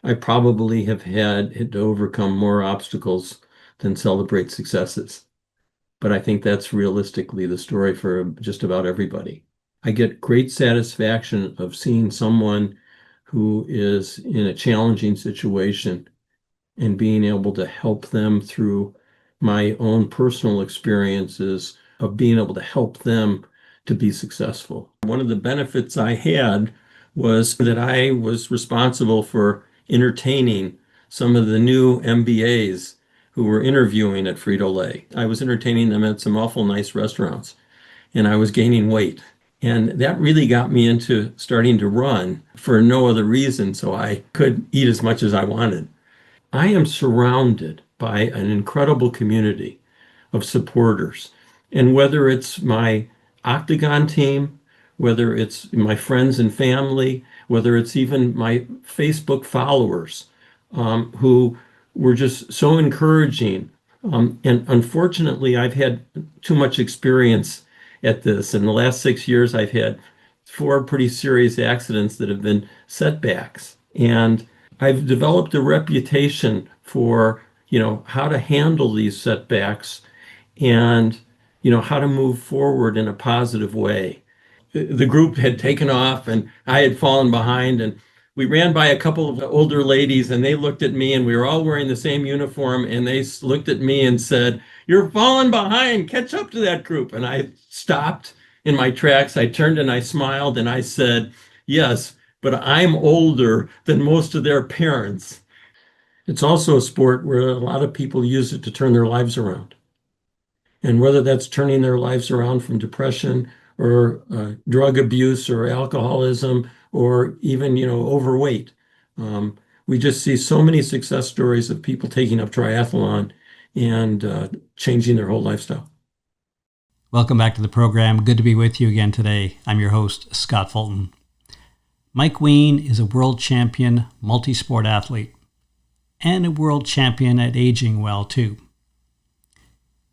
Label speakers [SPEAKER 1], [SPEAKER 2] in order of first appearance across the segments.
[SPEAKER 1] I probably have had to overcome more obstacles than celebrate successes. But I think that's realistically the story for just about everybody. I get great satisfaction of seeing someone who is in a challenging situation and being able to help them through my own personal experiences of being able to help them to be successful. One of the benefits I had was that I was responsible for entertaining some of the new MBAs who were interviewing at Frito-Lay. I was entertaining them at some awful nice restaurants, and I was gaining weight. And that really got me into starting to run for no other reason, so I could eat as much as I wanted. I am surrounded by an incredible community of supporters. And whether it's my Octagon team, whether it's my friends and family, whether it's even my Facebook followers, who were just so encouraging. And unfortunately, I've had too much experience at this. In the last 6 years, I've had four pretty serious accidents that have been setbacks. And I've developed a reputation for, how to handle these setbacks and, how to move forward in a positive way. The group had taken off and I had fallen behind, and we ran by a couple of older ladies and they looked at me, and we were all wearing the same uniform, and they looked at me and said, "You're falling behind, catch up to that group." And I stopped in my tracks. I turned and I smiled and I said, "Yes, but I'm older than most of their parents." It's also a sport where a lot of people use it to turn their lives around. And whether that's turning their lives around from depression or drug abuse or alcoholism or even, overweight. We just see so many success stories of people taking up triathlon and changing their whole lifestyle.
[SPEAKER 2] Welcome back to the program. Good to be with you again today. I'm your host, Scott Fulton. Mike Wien is a world champion multi-sport athlete and a world champion at aging well, too.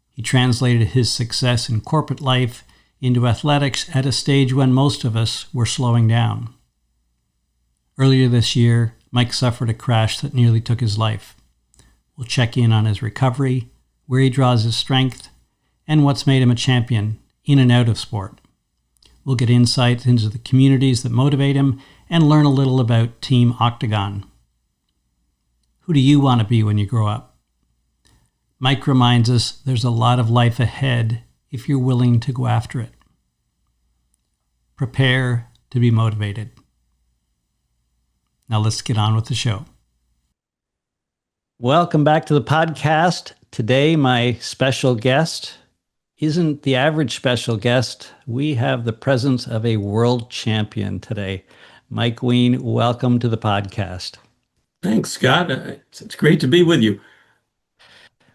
[SPEAKER 2] He translated his success in corporate life into athletics at a stage when most of us were slowing down. Earlier this year, Mike suffered a crash that nearly took his life. We'll check in on his recovery, where he draws his strength, and what's made him a champion in and out of sport. We'll get insight into the communities that motivate him and learn a little about Team Octagon. Who do you want to be when you grow up? Mike reminds us there's a lot of life ahead if you're willing to go after it. Prepare to be motivated. Now let's get on with the show. Welcome back to the podcast. Today, my special guest isn't the average special guest. We have the presence of a world champion today. Mike Wien, welcome to the podcast.
[SPEAKER 1] Thanks, Scott. It's great to be with you.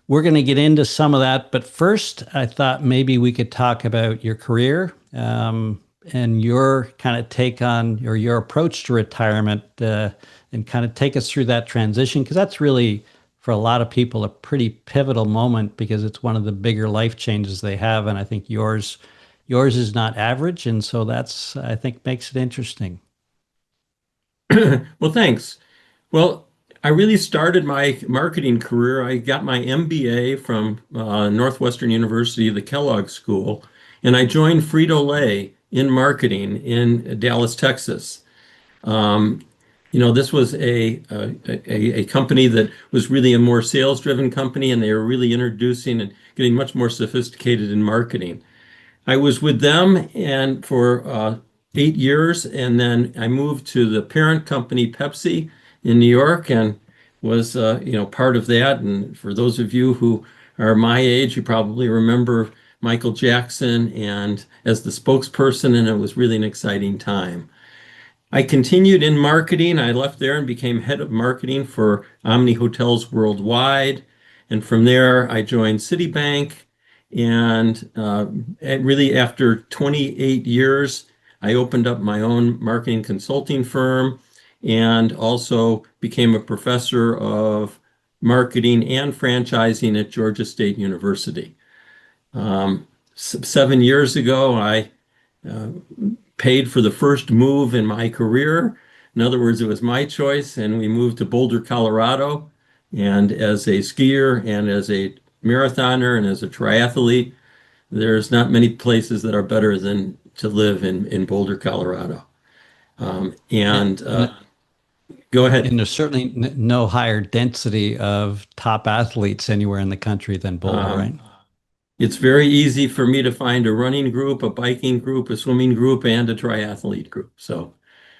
[SPEAKER 2] We're going to get into some of that, but first, I thought maybe we could talk about your career and your kind of take on, or your approach to retirement, and kind of take us through that transition, because that's really, for a lot of people, a pretty pivotal moment, because it's one of the bigger life changes they have, and I think yours is not average, and so that's, I think, makes it interesting.
[SPEAKER 1] Well, thanks. Well, I really started my marketing career. I got my MBA from Northwestern University, the Kellogg School, and I joined Frito-Lay in marketing in Dallas, Texas. This was a company that was really a more sales-driven company, and they were really introducing and getting much more sophisticated in marketing. I was with them and for 8 years, and then I moved to the parent company, Pepsi, in New York, and was part of that. And for those of you who are my age, you probably remember Michael Jackson and as the spokesperson, and it was really an exciting time. I continued in marketing. I left there and became head of marketing for Omni Hotels Worldwide. And from there, I joined Citibank. And really, after 28 years, I opened up my own marketing consulting firm and also became a professor of marketing and franchising at Georgia State University. 7 years ago, I paid for the first move in my career In other words, it was my choice, and we moved to Boulder, Colorado. And as a skier and as a marathoner and as a triathlete, there's not many places that are better than to live in Boulder, Colorado.
[SPEAKER 2] And,
[SPEAKER 1] And
[SPEAKER 2] and
[SPEAKER 1] go ahead.
[SPEAKER 2] and there's certainly no higher density of top athletes anywhere in the country than Boulder, right?
[SPEAKER 1] Um, it's very easy for me to find a running group, a biking group, a swimming group, and a triathlete group. So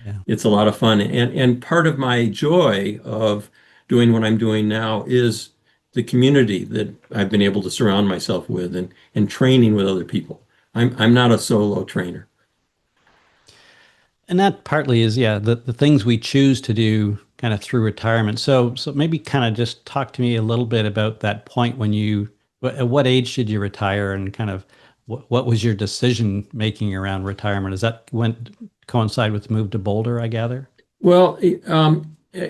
[SPEAKER 2] Yeah.
[SPEAKER 1] it's a lot of fun. And part of my joy of doing what I'm doing now is the community that I've been able to surround myself with and training with other people. I'm not a solo trainer.
[SPEAKER 2] And that partly is, yeah, the things we choose to do kind of through retirement. So maybe kind of just talk to me a little bit about that point when at what age did you retire and kind of what was your decision making around retirement? Does that went coincide with the move to Boulder, I gather?
[SPEAKER 1] Well,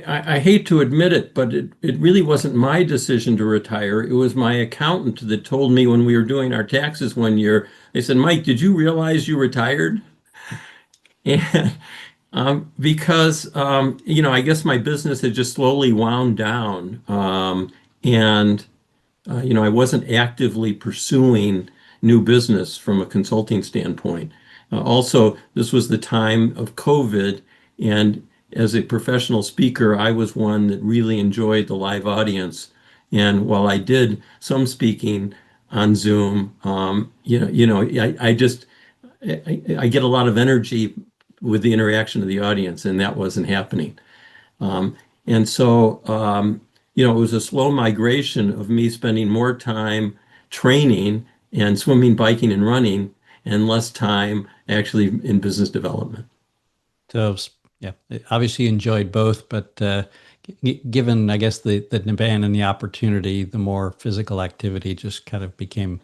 [SPEAKER 1] I hate to admit it, but it really wasn't my decision to retire. It was my accountant that told me when we were doing our taxes one year, they said, Mike, did you realize you retired? And because, I guess my business had just slowly wound down. And I wasn't actively pursuing new business from a consulting standpoint. Also, this was the time of COVID, and as a professional speaker, I was one that really enjoyed the live audience. And while I did some speaking on Zoom, I get a lot of energy with the interaction of the audience, and that wasn't happening. And so, it was a slow migration of me spending more time training and swimming, biking, and running, and less time actually in business development.
[SPEAKER 2] So yeah, obviously you enjoyed both, but given I guess the demand and the opportunity, the more physical activity just kind of became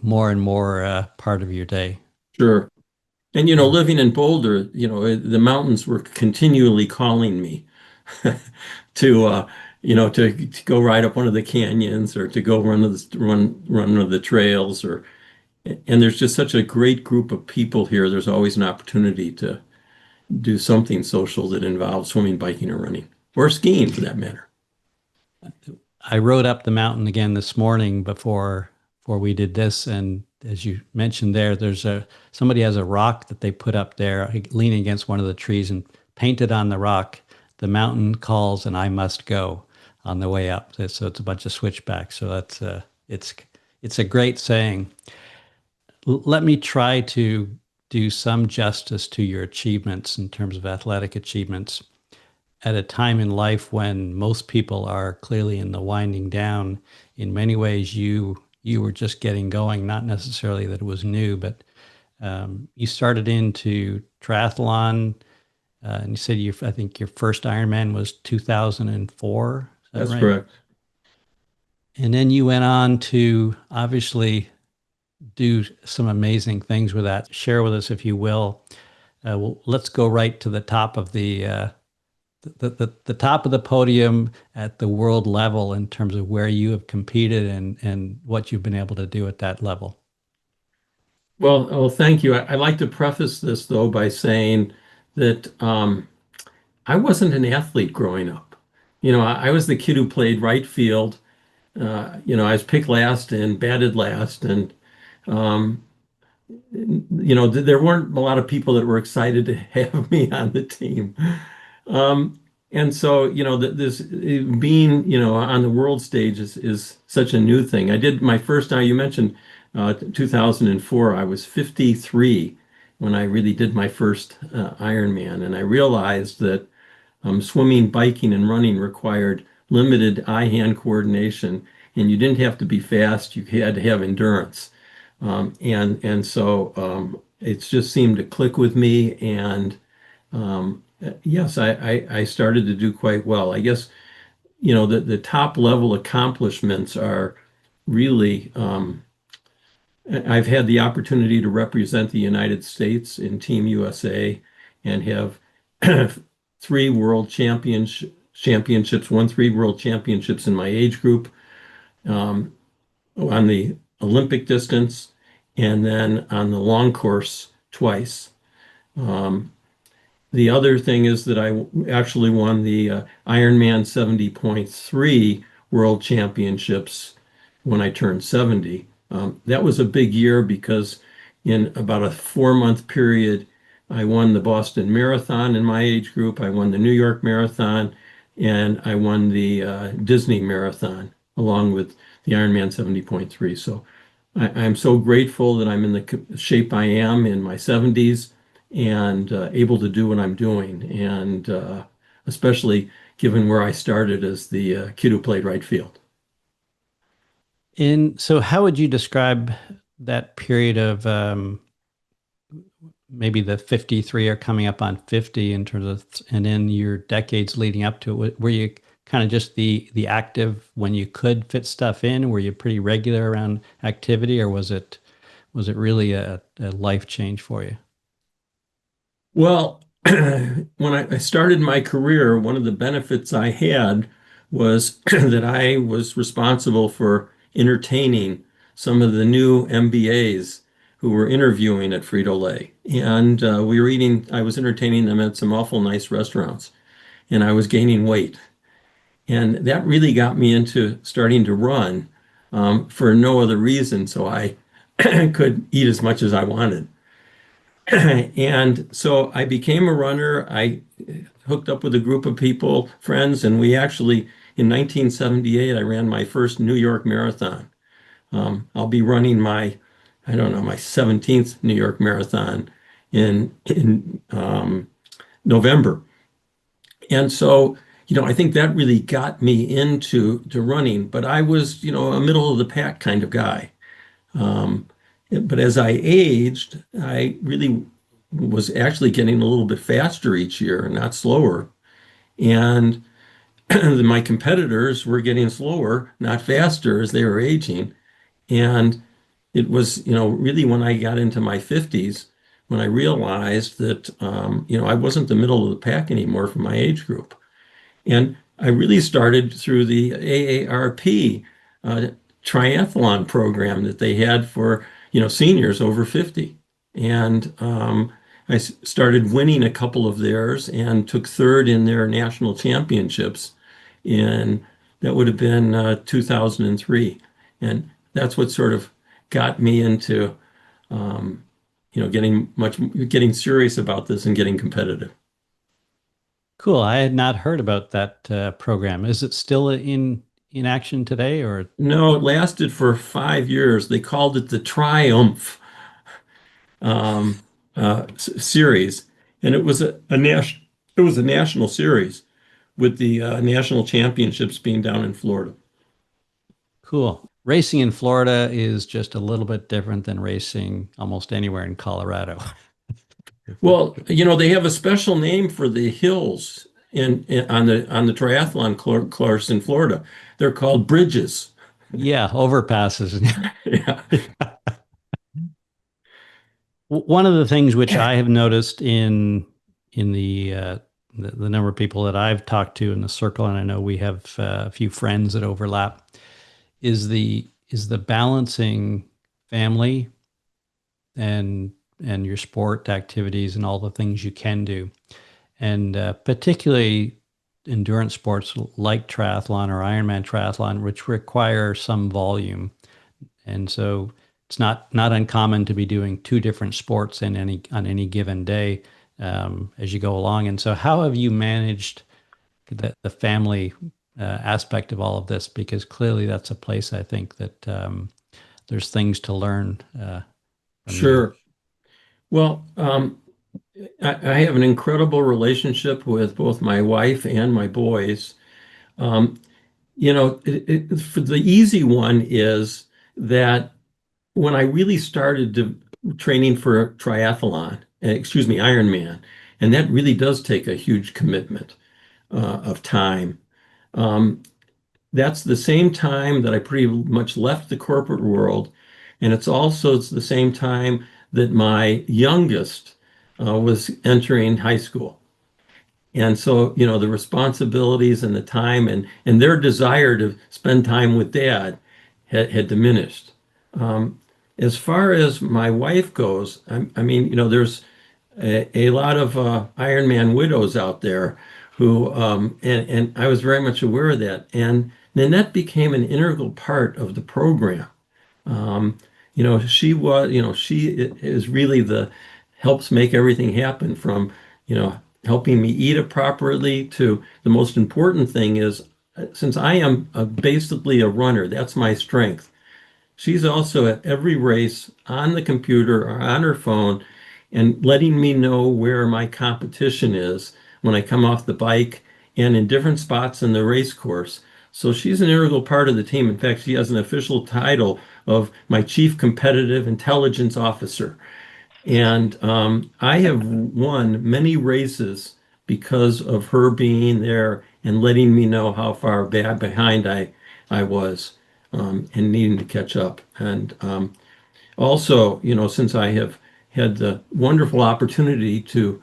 [SPEAKER 2] more and more part of your day.
[SPEAKER 1] Sure. And,
[SPEAKER 2] Yeah.
[SPEAKER 1] living in Boulder, the mountains were continually calling me to, to go ride up one of the canyons or to go run one of the trails and there's just such a great group of people here. There's always an opportunity to do something social that involves swimming, biking, or running, or skiing for that matter.
[SPEAKER 2] I rode up the mountain again this morning before we did this, and as you mentioned there, there's a somebody has a rock that they put up there, leaning against one of the trees, and painted on the rock, "The mountain calls, and I must go." On the way up, so it's a bunch of switchbacks. So it's it's a great saying. Let me try to do some justice to your achievements in terms of athletic achievements at a time in life when most people are clearly in the winding down. In many ways, you were just getting going. Not necessarily that it was new, but you started into triathlon, and you said I think your first Ironman was 2004. Is that
[SPEAKER 1] That's
[SPEAKER 2] right?
[SPEAKER 1] correct.
[SPEAKER 2] And then you went on to obviously do some amazing things with that. Share with us, if you will. Well, let's go right to the top of the top of the podium at the world level in terms of where you have competed and what you've been able to do at that level.
[SPEAKER 1] Well, oh, thank you. I like to preface this though by saying that I wasn't an athlete growing up. I was the kid who played right field. I was picked last and batted last, and um, there weren't a lot of people that were excited to have me on the team. Um, and so, this being, on the world stage is such a new thing. I did my first, now you mentioned 2004, I was 53 when I really did my first Ironman. And I realized that swimming, biking, and running required limited eye-hand coordination. And you didn't have to be fast, you had to have endurance. And so it's just seemed to click with me. And yes, I started to do quite well. I guess, the top level accomplishments are really, I've had the opportunity to represent the United States in Team USA and have three championships, won three world championships in my age group on the Olympic distance and then on the long course twice. the other thing is that I actually won the Ironman 70.3 World Championships when I turned 70. That was a big year because in about a 4 month period, I won the Boston Marathon in my age group, I won the New York Marathon, and I won the Disney Marathon along with the Ironman 70.3. So I'm so grateful that I'm in the shape I am in my 70s and able to do what I'm doing. And especially given where I started as the kid who played right field.
[SPEAKER 2] So how would you describe that period of maybe the 53 or coming up on 50 in terms of, and in your decades leading up to it, were you kind of just the active when you could fit stuff in? Were you pretty regular around activity, or was it really a life change for you?
[SPEAKER 1] Well, when I started my career, one of the benefits I had was that I was responsible for entertaining some of the new MBAs who were interviewing at Frito-Lay. And I was entertaining them at some awful nice restaurants, and I was gaining weight. And that really got me into starting to run for no other reason, so I could eat as much as I wanted. And so I became a runner. I hooked up with a group of people, friends, and we actually, in 1978, I ran my first New York Marathon. I'll be running I don't know, my 17th New York Marathon in November. And so, I think that really got me into running, but I was, a middle of the pack kind of guy. Um, but as I aged, I really was actually getting a little bit faster each year, not slower. And my competitors were getting slower, not faster as they were aging. And it was, really when I got into my 50s, when I realized that, I wasn't the middle of the pack anymore for my age group. And I really started through the AARP uh, triathlon program that they had for, seniors over 50. And started winning a couple of theirs and took third in their national championships in, that would have been 2003. And that's what sort of got me into, um, getting serious about this and getting competitive.
[SPEAKER 2] Cool. I had not heard about that program. Is it still in action today, or?
[SPEAKER 1] No, it lasted for 5 years. They called it the Triumph um, series, and it was a national series with the national championships being down in Florida.
[SPEAKER 2] Cool. Racing in Florida is just a little bit different than racing almost anywhere in Colorado.
[SPEAKER 1] Well, they have a special name for the hills on the triathlon course in Florida. They're called bridges.
[SPEAKER 2] Yeah, overpasses.
[SPEAKER 1] Yeah.
[SPEAKER 2] One of the things which I have noticed in the number of people that I've talked to in the circle, and I know we have a few friends that overlap, is the balancing family and your sport activities and all the things you can do, and particularly endurance sports like triathlon or Ironman triathlon, which require some volume. And so it's not uncommon to be doing two different sports on any given day as you go along. And so, how have you managed the family aspect of all of this? Because clearly, that's a place I think that there's things to learn from you.
[SPEAKER 1] Sure. Well, I have an incredible relationship with both my wife and my boys. Um, for the easy one is that when I really started training for a triathlon, excuse me, Ironman, and that really does take a huge commitment of time. Um, that's the same time that I pretty much left the corporate world, and it's the same time that my youngest was entering high school. And so, the responsibilities and the time and their desire to spend time with dad had diminished. As far as my wife goes, I mean, there's a lot of Ironman widows out there who, and I was very much aware of that. And Nanette became an integral part of the program. Um, she was, is really the helps make everything happen from, helping me eat it properly to the most important thing is since I am basically a runner, that's my strength. She's also at every race on the computer or on her phone and letting me know where my competition is when I come off the bike and in different spots in the race course. So she's an integral part of the team. In fact, she has an official title of my Chief Competitive Intelligence Officer. And I have won many races because of her being there and letting me know how far bad behind I was and needing to catch up. And also, since I have had the wonderful opportunity to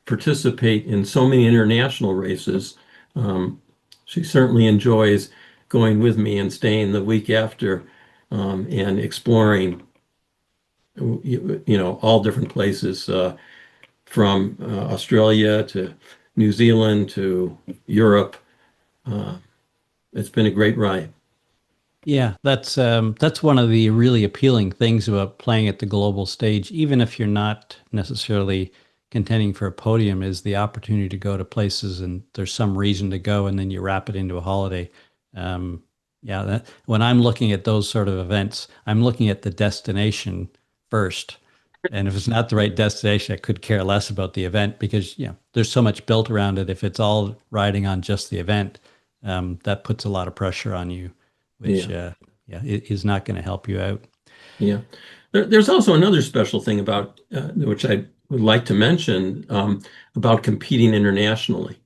[SPEAKER 1] participate in so many international races, um, she certainly enjoys going with me and staying the week after and exploring, all different places from Australia to New Zealand to Europe. Uh, it's been a great ride.
[SPEAKER 2] Yeah, that's one of the really appealing things about playing at the global stage, even if you're not necessarily contending for a podium, is the opportunity to go to places and there's some reason to go, and then you wrap it into a holiday. Um, yeah, when I'm looking at those sort of events, I'm looking at the destination first. And if it's not the right destination, I could care less about the event because there's so much built around it. If it's all riding on just the event, that puts a lot of pressure on you, which
[SPEAKER 1] Yeah,
[SPEAKER 2] it is not going to help you out.
[SPEAKER 1] yeah. There's also another special thing about which I would like to mention about competing internationally,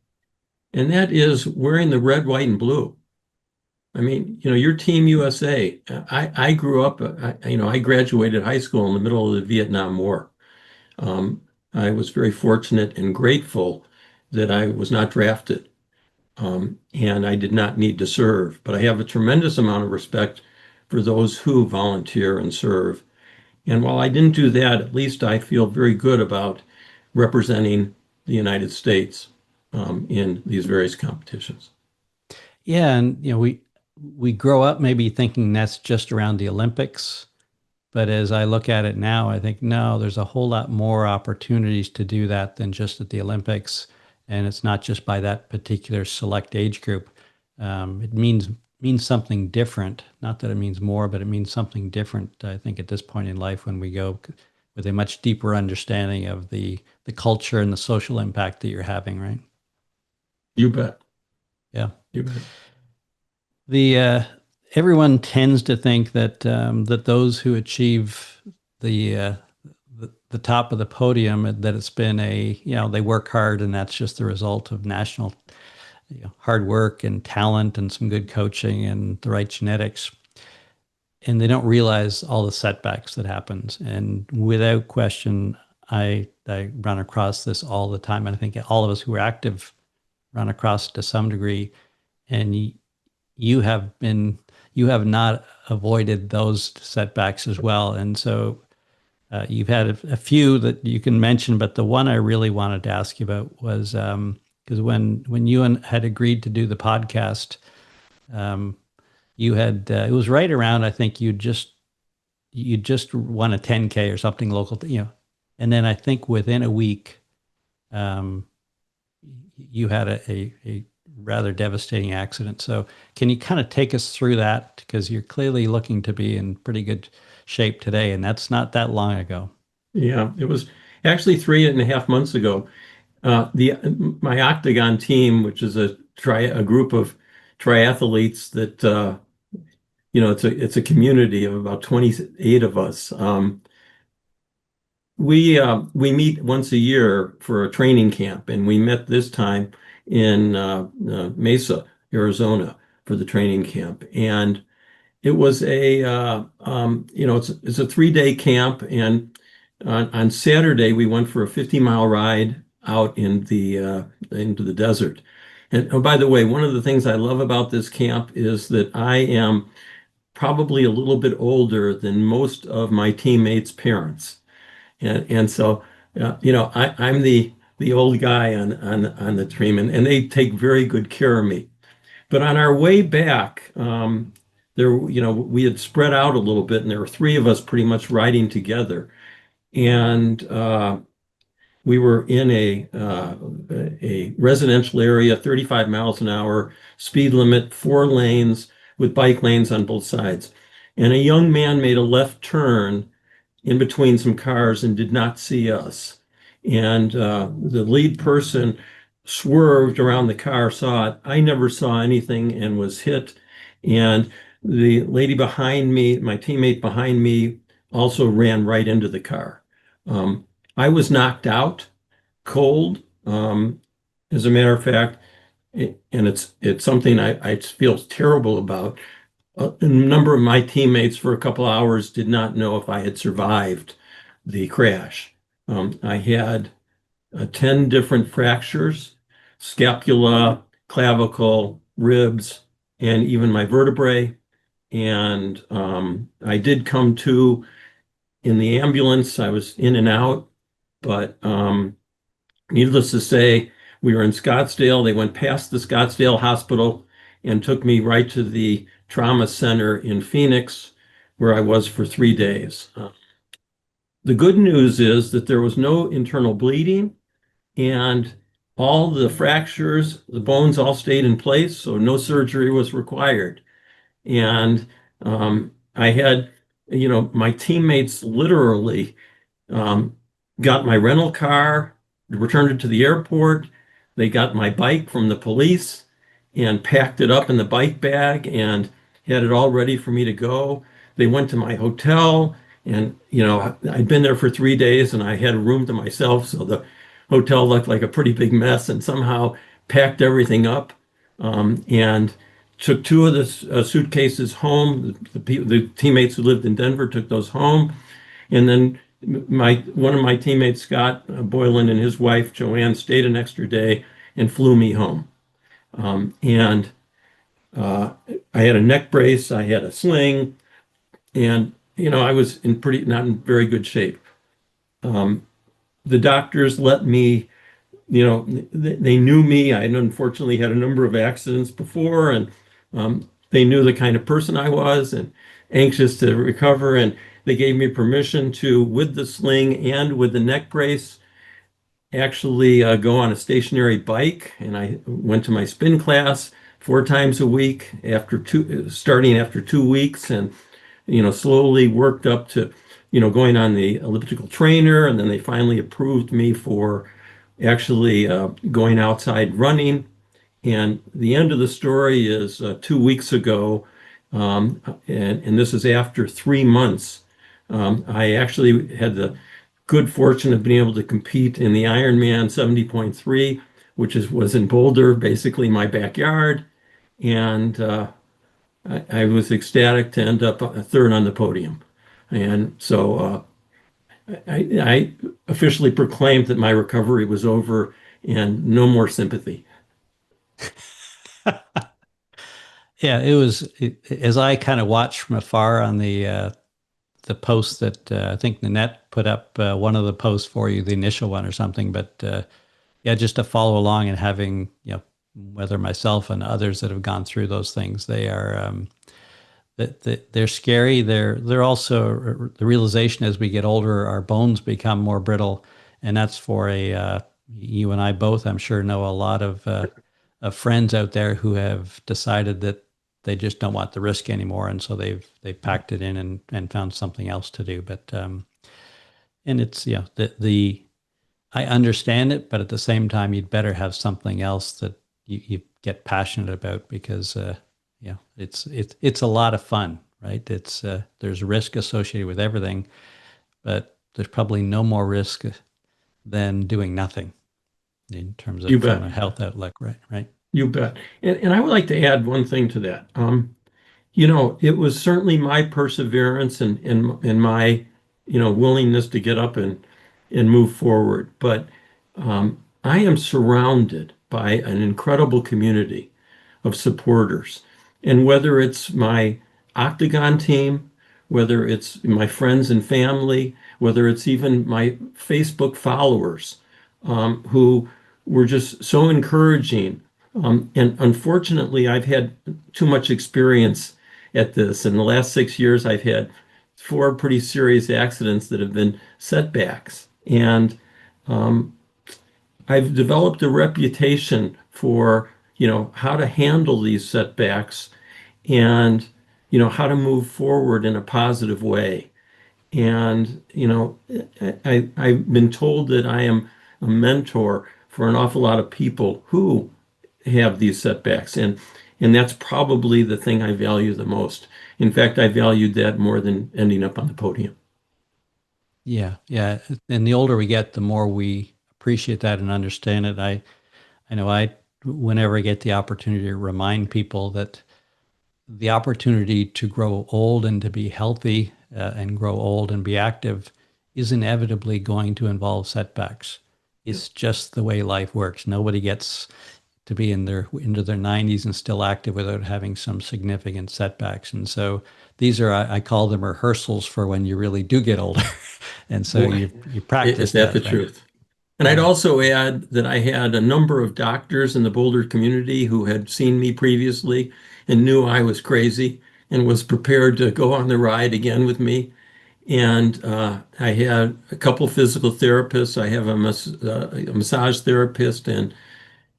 [SPEAKER 1] and that is wearing the red, white, and blue. I mean, your Team USA. I grew up. I graduated high school in the middle of the Vietnam War. Um, I was very fortunate and grateful that I was not drafted, and I did not need to serve. But I have a tremendous amount of respect for those who volunteer and serve. And while I didn't do that, at least I feel very good about representing the United States in these various competitions.
[SPEAKER 2] Yeah, and we grow up maybe thinking that's just around the Olympics. But as I look at it now, I think, no, there's a whole lot more opportunities to do that than just at the Olympics. And it's not just by that particular select age group. It means something different. Not that it means more, but it means something different, I think, at this point in life when we go with a much deeper understanding of the culture and the social impact that you're having, right?
[SPEAKER 1] You bet.
[SPEAKER 2] Yeah.
[SPEAKER 1] You bet.
[SPEAKER 2] The everyone tends to think that that those who achieve the, uh, the top of the podium, that it's been they work hard and that's just the result of national hard work and talent and some good coaching and the right genetics, and they don't realize all the setbacks that happens. And without question, I run across this all the time, and I think all of us who are active run across it to some degree. And you have been you have not avoided those setbacks as well. And so you've had a few that you can mention, but the one I really wanted to ask you about was because when you had agreed to do the podcast, um, you had it was right around, I think you just won a 10K or something local, and then I think within a week, um, you had a rather devastating accident. So can you kind of take us through that? Because you're clearly looking to be in pretty good shape today, and that's not that long ago.
[SPEAKER 1] Yeah, it was actually 3.5 months ago. The My Octagon team, which is a group of triathletes that it's a community of about 28 of us. We meet once a year for a training camp, and we met this time in Mesa, Arizona, for the training camp. And it was it's a 3-day camp, and on Saturday we went for a 50-mile ride out into the desert. And oh, by the way, one of the things I love about this camp is that I am probably a little bit older than most of my teammates' parents. And so I'm the old guy on the team, and they take very good care of me. But on our way back, we had spread out a little bit, and there were three of us pretty much riding together. And we were in a residential area, 35 miles an hour, speed limit, four lanes with bike lanes on both sides. And a young man made a left turn in between some cars and did not see us. And the lead person swerved around the car, saw it. I never saw anything and was hit. And the lady behind me, my teammate behind me, also ran right into the car. I was knocked out cold. As a matter of fact, and it's something I feel terrible about. A number of my teammates for a couple hours did not know if I had survived the crash. I had 10 different fractures, scapula, clavicle, ribs, and even my vertebrae. And I did come to in the ambulance. I was in and out, but needless to say, we were in Scottsdale. They went past the Scottsdale Hospital and took me right to the trauma center in Phoenix, where I was for 3 days. The good news is that there was no internal bleeding and all the fractures, the bones all stayed in place, so no surgery was required. And I had, my teammates literally um, got my rental car, returned it to the airport. They got my bike from the police and packed it up in the bike bag and had it all ready for me to go. They went to my hotel and, I'd been there for 3 days and I had a room to myself. So the hotel looked like a pretty big mess and somehow packed everything up and took two of the suitcases home. The teammates who lived in Denver took those home. And then one of my teammates, Scott Boylan, and his wife, Joanne, stayed an extra day and flew me home. And I had a neck brace, I had a sling, and I was not in very good shape. The doctors let me, they knew me. I had unfortunately had a number of accidents before, and they knew the kind of person I was and anxious to recover. And they gave me permission to, with the sling and with the neck brace, actually go on a stationary bike. And I went to my spin class 4 times a week starting after 2 weeks, and slowly worked up to, going on the elliptical trainer. And then they finally approved me for actually going outside running. And the end of the story is 2 weeks ago, and this is after 3 months. I actually had the good fortune of being able to compete in the Ironman 70.3, which was in Boulder, basically my backyard. And I was ecstatic to end up third on the podium. And so I officially proclaimed that my recovery was over and no more sympathy.
[SPEAKER 2] Yeah, it was as I kind of watched from afar on the post that I think Nanette put up one of the posts for you, the initial one or something. But yeah, just to follow along and having whether myself and others that have gone through those things, they are they're scary. They're also the realization as we get older, our bones become more brittle, and that's for you and I both, I'm sure, know a lot of friends out there who have decided that they just don't want the risk anymore, and so they've packed it in and found something else to do. But and it's the I understand it, but at the same time, you'd better have something else that you get passionate about because it's a lot of fun, right? It's there's risk associated with everything, but there's probably no more risk than doing nothing in terms
[SPEAKER 1] You
[SPEAKER 2] of from
[SPEAKER 1] bet.
[SPEAKER 2] a health outlook, right? Right.
[SPEAKER 1] You bet. And I would like to add one thing to that. It was certainly my perseverance and my, willingness to get up and move forward. But I am surrounded by an incredible community of supporters. And whether it's my Octagon team whether it's my friends and family, whether it's even my Facebook followers, who were just so encouraging. And unfortunately, I've had too much experience at this. In the last 6 years, I've had four pretty serious accidents that have been setbacks. And um, I've developed a reputation for, how to handle these setbacks and, how to move forward in a positive way. And, I've been told that I am a mentor for an awful lot of people who have these setbacks. And that's probably the thing I value the most. In fact, I valued that more than ending up on the podium.
[SPEAKER 2] Yeah, yeah. And the older we get, the more we appreciate that and understand it. I know whenever I get the opportunity to remind people that the opportunity to grow old and to be healthy and grow old and be active is inevitably going to involve setbacks.
[SPEAKER 1] Yep.
[SPEAKER 2] It's just the way life works. Nobody gets to be into their 90s and still active without having some significant setbacks. And so these are I call them rehearsals for when you really do get older. And so
[SPEAKER 1] Boy,
[SPEAKER 2] you
[SPEAKER 1] is
[SPEAKER 2] practice
[SPEAKER 1] that the
[SPEAKER 2] that, right?
[SPEAKER 1] truth? And I'd
[SPEAKER 2] Yeah.
[SPEAKER 1] also add that I had a number of doctors in the Boulder community who had seen me previously and knew I was crazy and was prepared to go on the ride again with me. And I had a couple physical therapists. I have a massage therapist, and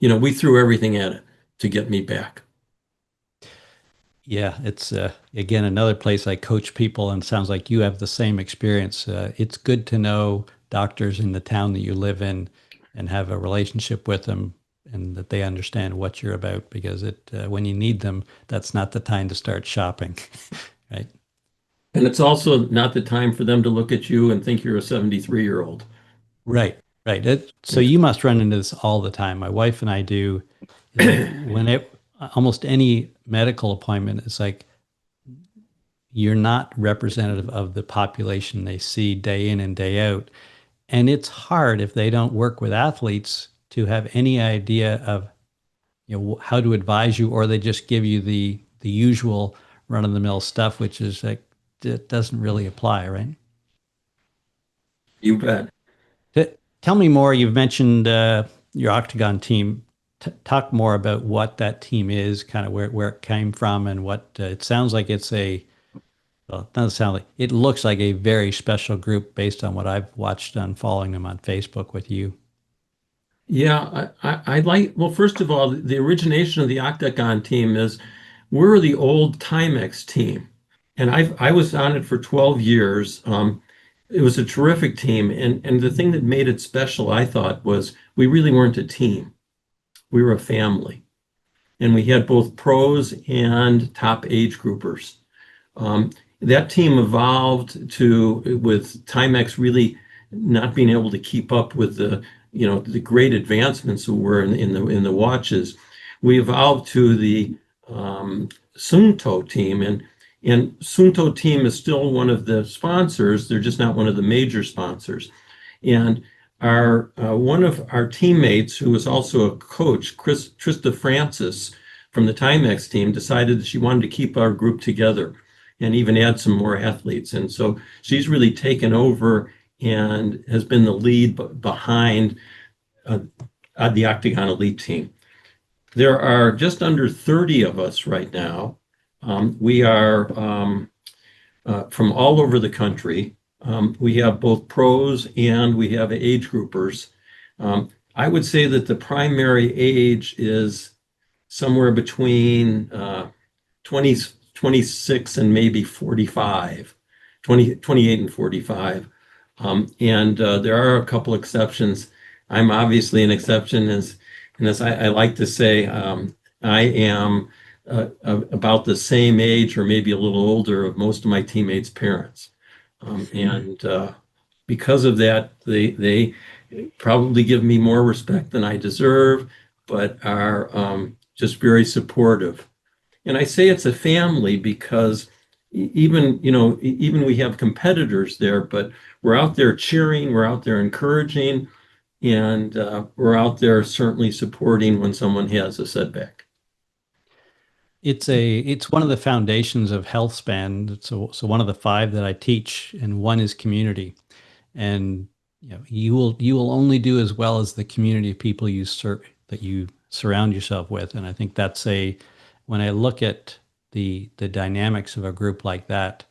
[SPEAKER 1] we threw everything at it to get me back.
[SPEAKER 2] Yeah, it's again another place I coach people, and it sounds like you have the same experience. It's good to know doctors in the town that you live in and have a relationship with them, and that they understand what you're about. Because when you need them, that's not the time to start shopping, right?
[SPEAKER 1] And it's also not the time for them to look at you and think you're a 73-year-old.
[SPEAKER 2] Right, right. So
[SPEAKER 1] Yeah.
[SPEAKER 2] you must run into this all the time. My wife and I do. Is like when it almost any medical appointment, it's like you're not representative of the population they see day in and day out. And it's hard if they don't work with athletes to have any idea of how to advise you, or they just give you the usual run of the mill stuff, which is like it doesn't really apply, right?
[SPEAKER 1] You bet.
[SPEAKER 2] Tell me more. You've mentioned your Octagon team. Talk more about what that team is, kind of where it came from, and what it sounds like. It's a Well, it doesn't sound like it looks like a very special group based on what I've watched on following them on Facebook with you.
[SPEAKER 1] Yeah, I like, well, first of all, the origination of the Octagon team is we're the old Timex team. And I was on it for 12 years. It was a terrific team. And the thing that made it special, I thought, was we really weren't a team. We were a family. And we had both pros and top age groupers. Um, that team evolved with Timex really not being able to keep up with the great advancements that were in the watches. We evolved to the Sunto team, and Sunto team is still one of the sponsors. They're just not one of the major sponsors. And our one of our teammates, who was also a coach, Trista Francis from the Timex team, decided that she wanted to keep our group together and even add some more athletes. And so she's really taken over and has been the lead behind uh, the Octagon Elite team. There are just under 30 of us right now. We are from all over the country. We have both pros and we have age groupers. I would say that the primary age is somewhere between 20, 26 and maybe 45, 28 and 45. And there are a couple exceptions. I'm obviously an exception, as I like to say, I am about the same age or maybe a little older of most of my teammates' parents. And because of that, they probably give me more respect than I deserve, but are just very supportive. And I say it's a family because even we have competitors there, but we're out there cheering, we're out there encouraging, and we're out there certainly supporting when someone has a setback.
[SPEAKER 2] It's one of the foundations of health span. So one of the five that I teach, and one is community. And you will only do as well as the community of people that you surround yourself with. And I think that's a when I look at the dynamics of a group like that,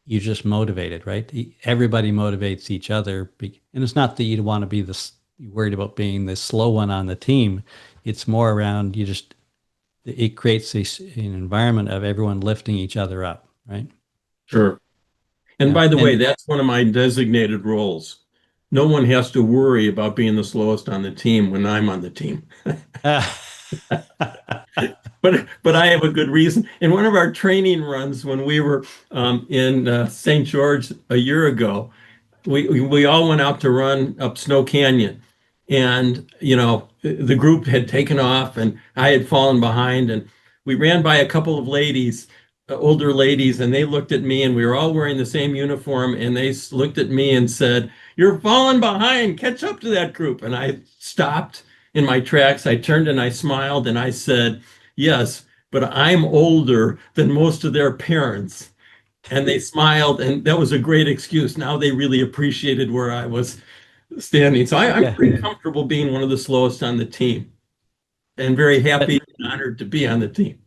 [SPEAKER 2] you're just motivated, right? Everybody motivates each other, and it's not that you want to be this you're worried about being the slow one on the team. It's more around it creates an environment of everyone lifting each other up, right?
[SPEAKER 1] Sure. And
[SPEAKER 2] Yeah,
[SPEAKER 1] by the way,
[SPEAKER 2] and
[SPEAKER 1] that's one of my designated roles. No one has to worry about being the slowest on the team when I'm on the team.
[SPEAKER 2] uh,
[SPEAKER 1] But I have a good reason. In one of our training runs when we were in St. George a year ago, we all went out to run up Snow Canyon, and the group had taken off, and I had fallen behind, and we ran by a couple of ladies, older ladies, and they looked at me, and we were all wearing the same uniform, and they looked at me and said, "You're falling behind. Catch up to that group." And I stopped in my tracks. I turned and I smiled and I said, "Yes, but I'm older than most of their parents." And they smiled, and that was a great excuse. Now they really appreciated where I was standing. So I'm
[SPEAKER 2] yeah,
[SPEAKER 1] pretty comfortable being one of the slowest on the team and very
[SPEAKER 2] but
[SPEAKER 1] happy and honored to be on the team.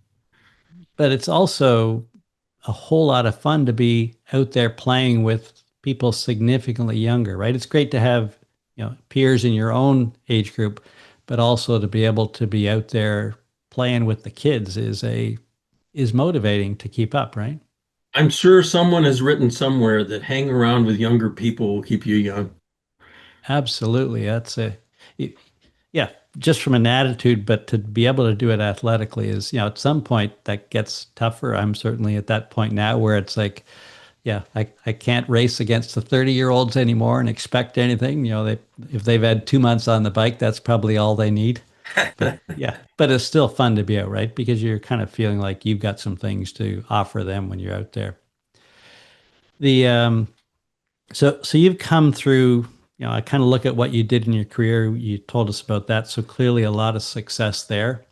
[SPEAKER 2] but it's also a whole lot of fun to be out there playing with people significantly younger, right? It's great to have, peers in your own age group, but also to be able to be out there playing with the kids is motivating to keep up, right?
[SPEAKER 1] I'm sure someone has written somewhere that hang around with younger people will keep you young.
[SPEAKER 2] Absolutely. It- yeah, just from an attitude, but to be able to do it athletically is, at some point that gets tougher. I'm certainly at that point now where it's like, yeah, I can't race against the 30-year-olds anymore and expect anything. If they've had 2 months on the bike, that's probably all they need. But yeah, but it's still fun to be out, right? Because you're kind of feeling like you've got some things to offer them when you're out there. The so you've come through, I kind of look at what you did in your career. You told us about that. So clearly a lot of success there.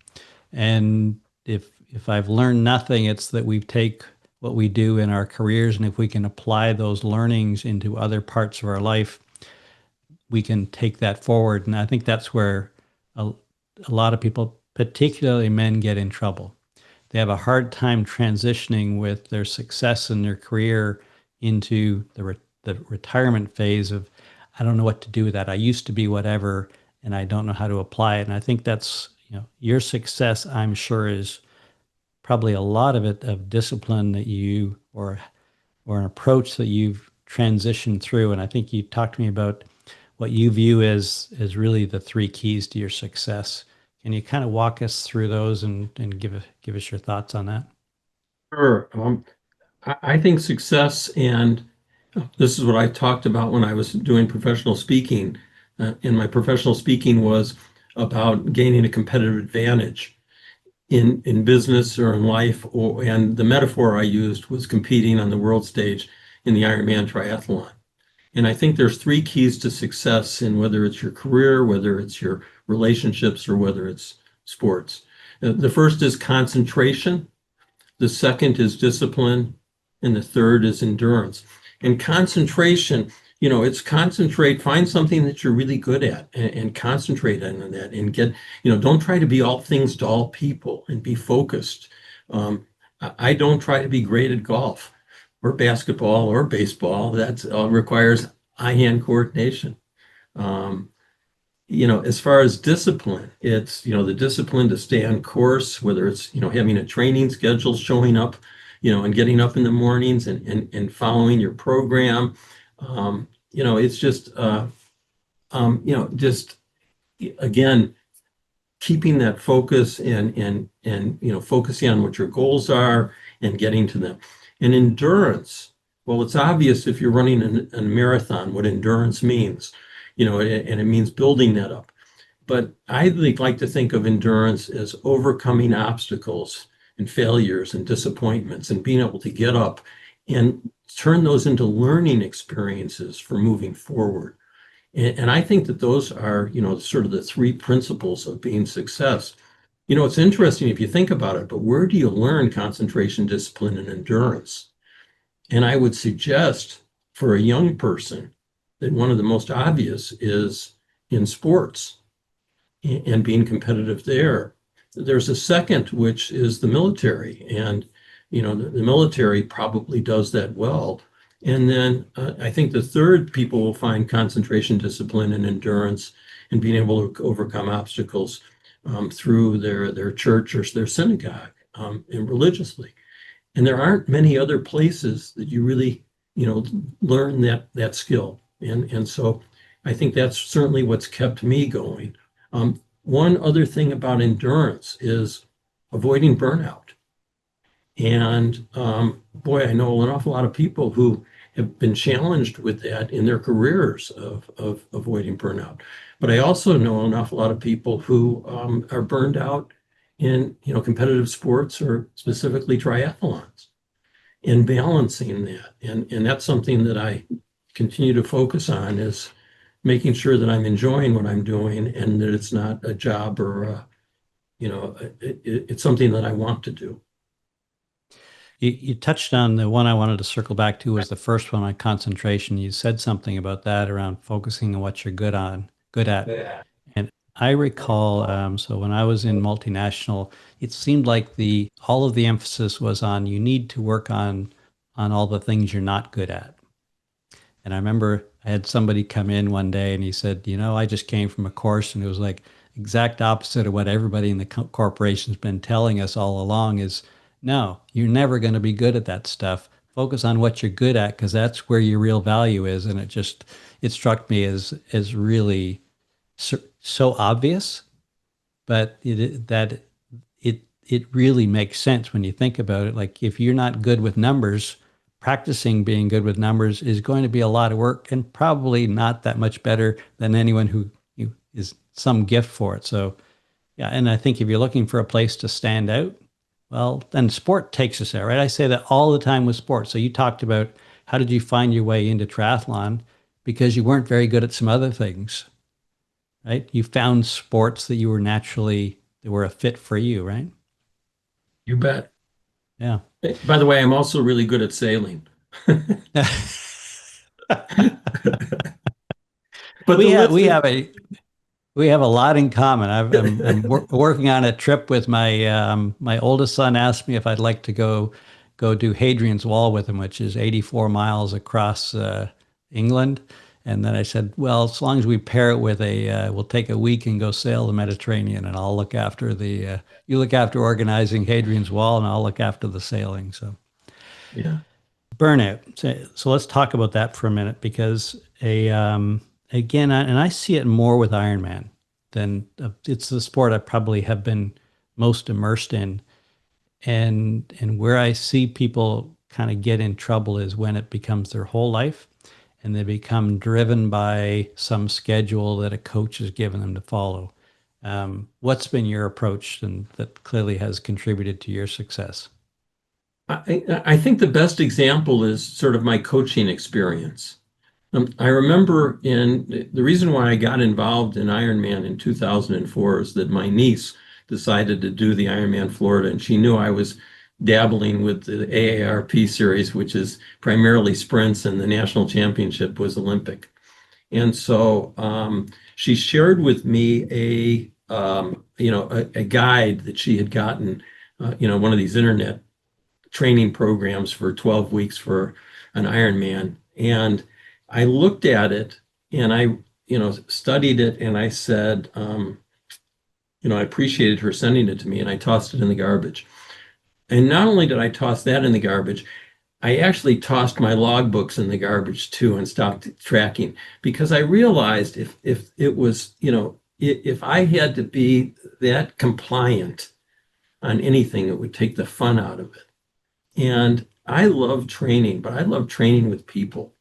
[SPEAKER 2] And if I've learned nothing, it's that we take what we do in our careers, and if we can apply those learnings into other parts of our life, we can take that forward. And I think that's where a, a lot of people, particularly men, get in trouble. They have a hard time transitioning with their success in their career into the retirement phase of, I don't know what to do with that. I used to be whatever, and I don't know how to apply it. And I think that's, your success, I'm sure, is probably a lot of it of discipline that you or an approach that you've transitioned through. And I think you talked to me about what you view as really the three keys to your success. Can you kind of walk us through those and give us your thoughts on that?
[SPEAKER 1] Sure. I think success, and this is what I talked about when I was doing professional speaking. And my professional speaking was about gaining a competitive advantage in business or in life. And the metaphor I used was competing on the world stage in the Ironman triathlon. And I think there's three keys to success in whether it's your career, whether it's your relationships, or whether it's sports. The first is concentration. The second is discipline, and the third is endurance. And concentration, it's concentrate, find something that you're really good at and concentrate on that and don't try to be all things to all people and be focused. I don't try to be great at golf or basketball or baseball. That requires eye-hand coordination. Um, as far as discipline, it's, the discipline to stay on course, whether it's, having a training schedule, showing up, and getting up in the mornings and following your program. It's just again, keeping that focus and focusing on what your goals are and getting to them. And endurance, well, it's obvious if you're running a marathon what endurance means, and it means building that up. But I like to think of endurance as overcoming obstacles and failures and disappointments and being able to get up and turn those into learning experiences for moving forward. And I think that those are, sort of the three principles of being success. It's interesting if you think about it, but where do you learn concentration, discipline, and endurance? And I would suggest for a young person that one of the most obvious is in sports and being competitive there. There's a second, which is the military. And, the military probably does that well. And then I think the third, people will find concentration, discipline, and endurance and being able to overcome obstacles through their church or their synagogue and religiously. And there aren't many other places that you really, learn that skill. And so I think that's certainly what's kept me going. One other thing about endurance is avoiding burnout. And boy, I know an awful lot of people who have been challenged with that in their careers of avoiding burnout. But I also know an awful lot of people who are burned out in competitive sports or specifically triathlons and balancing that. And that's something that I continue to focus on is making sure that I'm enjoying what I'm doing and that it's not a job or it's something that I want to do.
[SPEAKER 2] You touched on the one I wanted to circle back to was the first one on concentration. You said something about that around focusing on what you're good at.
[SPEAKER 1] Yeah.
[SPEAKER 2] And I recall, so when I was in multinational, it seemed like the all of the emphasis was on you need to work on all the things you're not good at. And I remember I had somebody come in one day and he said, I just came from a course and it was like exact opposite of what everybody in the corporation's been telling us all along is no, you're never going to be good at that stuff. Focus on what you're good at because that's where your real value is. And it struck me as really so obvious, but it really makes sense when you think about it. Like if you're not good with numbers, practicing being good with numbers is going to be a lot of work and probably not that much better than anyone who is some gift for it. So yeah, and I think if you're looking for a place to stand out, well, then sport takes us there, right? I say that all the time with sports. So you talked about how did you find your way into triathlon because you weren't very good at some other things, right? You found sports that you were naturally that were a fit for you, right?
[SPEAKER 1] You bet.
[SPEAKER 2] Yeah.
[SPEAKER 1] By the way, I'm also really good at sailing. But
[SPEAKER 2] we
[SPEAKER 1] the
[SPEAKER 2] have
[SPEAKER 1] lift
[SPEAKER 2] we
[SPEAKER 1] is,
[SPEAKER 2] have a We have a lot in common. I'm working on a trip with my oldest son. Asked me if I'd like to go do Hadrian's Wall with him, which is 84 miles across England. And then I said, well, as long as we pair it with we'll take a week and go sail the Mediterranean, and I'll look after you look after organizing Hadrian's Wall, and I'll look after the sailing. So
[SPEAKER 1] yeah.
[SPEAKER 2] burnout. So let's talk about that for a minute because again, and I see it more with Ironman than it's the sport I probably have been most immersed in, and where I see people kind of get in trouble is when it becomes their whole life, and they become driven by some schedule that a coach has given them to follow. What's been your approach, and that clearly has contributed to your success?
[SPEAKER 1] I think the best example is sort of my coaching experience. I remember the reason why I got involved in Ironman in 2004 is that my niece decided to do the Ironman Florida, and she knew I was dabbling with the AARP series, which is primarily sprints, and the national championship was Olympic. And so she shared with me a guide that she had gotten, one of these internet training programs for 12 weeks for an Ironman. And I looked at it and I, studied it and I said, I appreciated her sending it to me and I tossed it in the garbage. And not only did I toss that in the garbage, I actually tossed my logbooks in the garbage too and stopped tracking because I realized if it was, if I had to be that compliant on anything, it would take the fun out of it. And I love training, but I love training with people.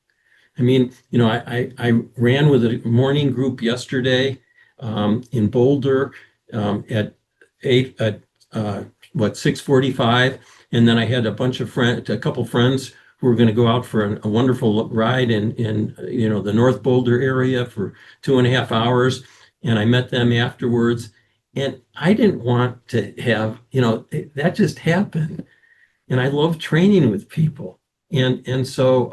[SPEAKER 1] I mean, I ran with a morning group yesterday in Boulder at 6:45, and then I had a couple friends who were going to go out for a wonderful ride in the North Boulder area for 2.5 hours, and I met them afterwards. And I didn't want to have, that just happened. And I love training with people. And so